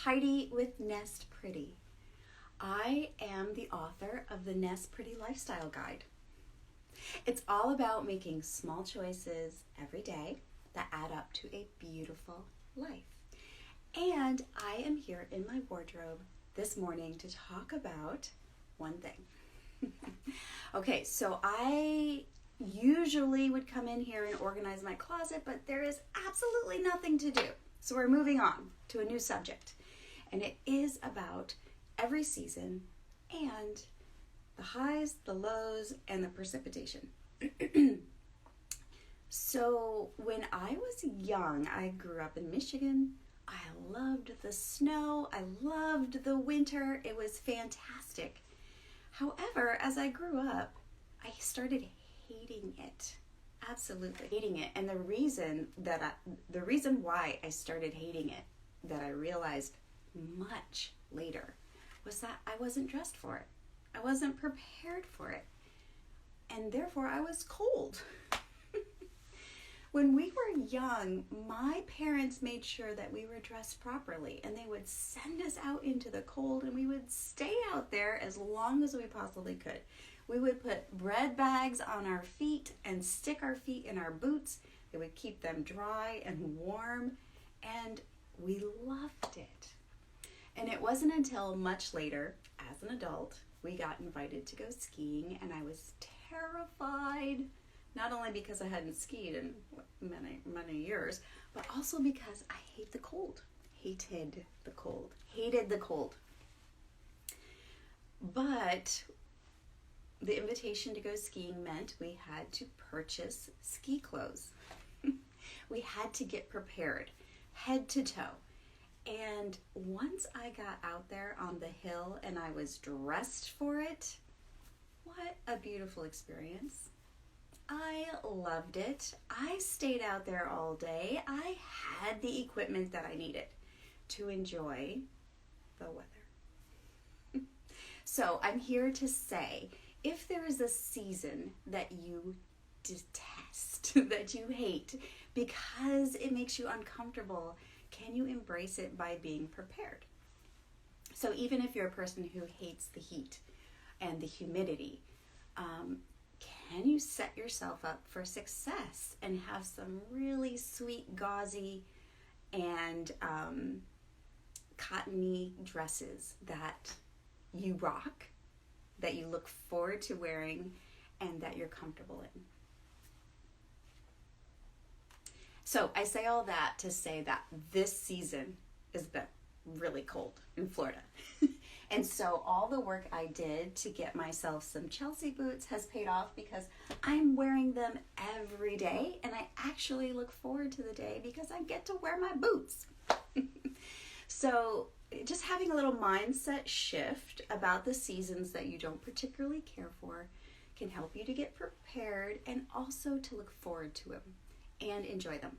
Heidi with Nest Pretty. I am the author of the Nest Pretty Lifestyle Guide. It's all about making small choices every day that add up to a beautiful life. And I am here in my wardrobe this morning to talk about one thing. Okay, so I usually would come in here and organize my closet, but there is absolutely nothing to do. So we're moving on to a new subject. And it is about every season and the highs, the lows, and the precipitation. So when I was young, I grew up in Michigan. I loved the snow. I loved the winter. It was fantastic. However, as I grew up, I started hating it. Absolutely hating it. And the reason why I started hating it, that I realized much later, was that I wasn't dressed for it. I wasn't prepared for it. And therefore I was cold. When we were young, my parents made sure that we were dressed properly, and they would send us out into the cold, and we would stay out there as long as we possibly could. We would put bread bags on our feet and stick our feet in our boots. They would keep them dry and warm, and we loved it. And it wasn't until much later, as an adult, we got invited to go skiing, and I was terrified. Not only because I hadn't skied in many years, but also because I hate the cold. Hated the cold. Hated the cold. But the invitation to go skiing meant we had to purchase ski clothes. We had to get prepared, head to toe. And once I got out there on the hill and I was dressed for it, what a beautiful experience. I loved it. I stayed out there all day. I had the equipment that I needed to enjoy the weather. So I'm here to say, if there is a season that you detest, that you hate, because it makes you uncomfortable, can you embrace it by being prepared? So even if you're a person who hates the heat and the humidity, can you set yourself up for success and have some really sweet, gauzy, and cottony dresses that you rock, that you look forward to wearing, and that you're comfortable in? So I say all that to say that this season has been really cold in Florida. And so all the work I did to get myself some Chelsea boots has paid off, because I'm wearing them every day, and I actually look forward to the day because I get to wear my boots. So just having a little mindset shift about the seasons that you don't particularly care for can help you to get prepared and also to look forward to them and enjoy them.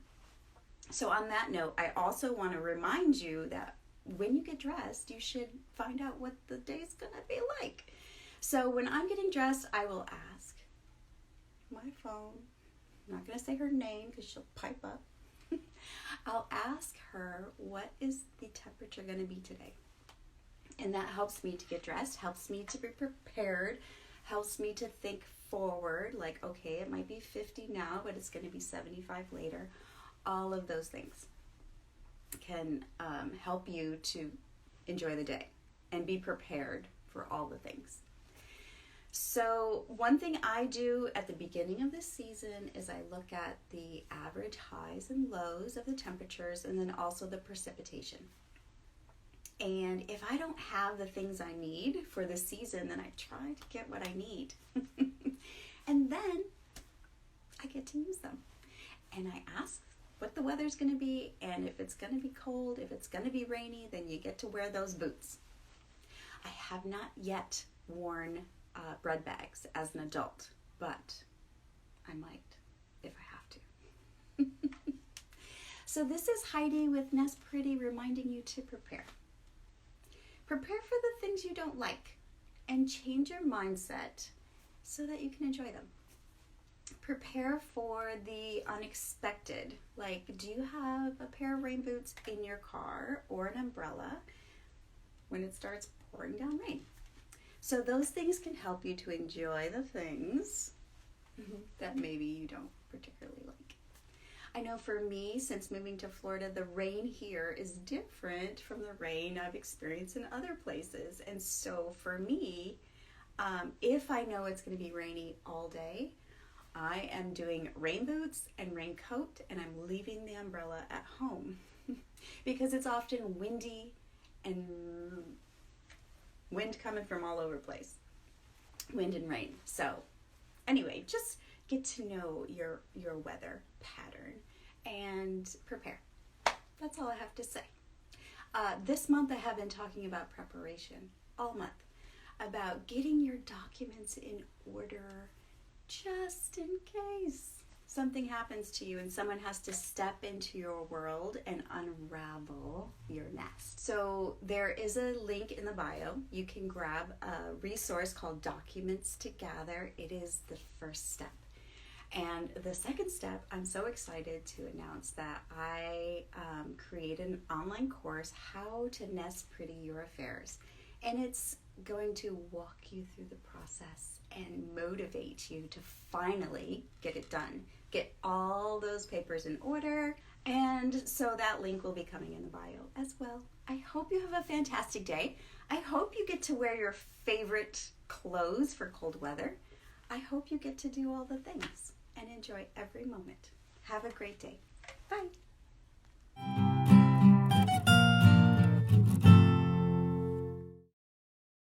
So on that note, I also want to remind you that when you get dressed, you should find out what the day's going to be like. So when I'm getting dressed, I will ask my phone. I'm not going to say her name because she'll pipe up. I'll ask her, what is the temperature going to be today? And that helps me to get dressed, helps me to be prepared, helps me to think forward, like, okay, it might be 50 now, but it's going to be 75 later. All of those things can help you to enjoy the day and be prepared for all the things. So one thing I do at the beginning of the season is I look at the average highs and lows of the temperatures, and then also the precipitation. And if I don't have the things I need for the season, then I try to get what I need. And then I get to use them. And I ask what the weather's going to be, and if it's going to be cold, if it's going to be rainy, then you get to wear those boots. I have not yet worn bread bags as an adult, but I might if I have to. So this is Heidi with Nest Pretty reminding you to prepare. Prepare for the things you don't like and change your mindset so that you can enjoy them. Prepare for the unexpected. Like, do you have a pair of rain boots in your car or an umbrella? when it starts pouring down rain. So those things can help you to enjoy the things that maybe you don't particularly like. I know for me, since moving to Florida, the rain here is different from the rain I've experienced in other places. And so for me, if I know it's going to be rainy all day, I am doing rain boots and raincoat, and I'm leaving the umbrella at home because it's often windy and wind coming from all over the place. Wind and rain. So anyway, just get to know your weather pattern and prepare. That's all I have to say. This month I have been talking about preparation all month, about getting your documents in order just in case something happens to you and someone has to step into your world and unravel your nest. So there is a link in the bio. You can grab a resource called Documents to Gather. It is the first step. And the second step, I'm so excited to announce that I created an online course, How to Nest Pretty Your Affairs. And it's going to walk you through the process and motivate you to finally get it done. Get all those papers in order. And so that link will be coming in the bio as well. I hope you have a fantastic day. I hope you get to wear your favorite clothes for cold weather. I hope you get to do all the things and enjoy every moment. Have a great day. Bye.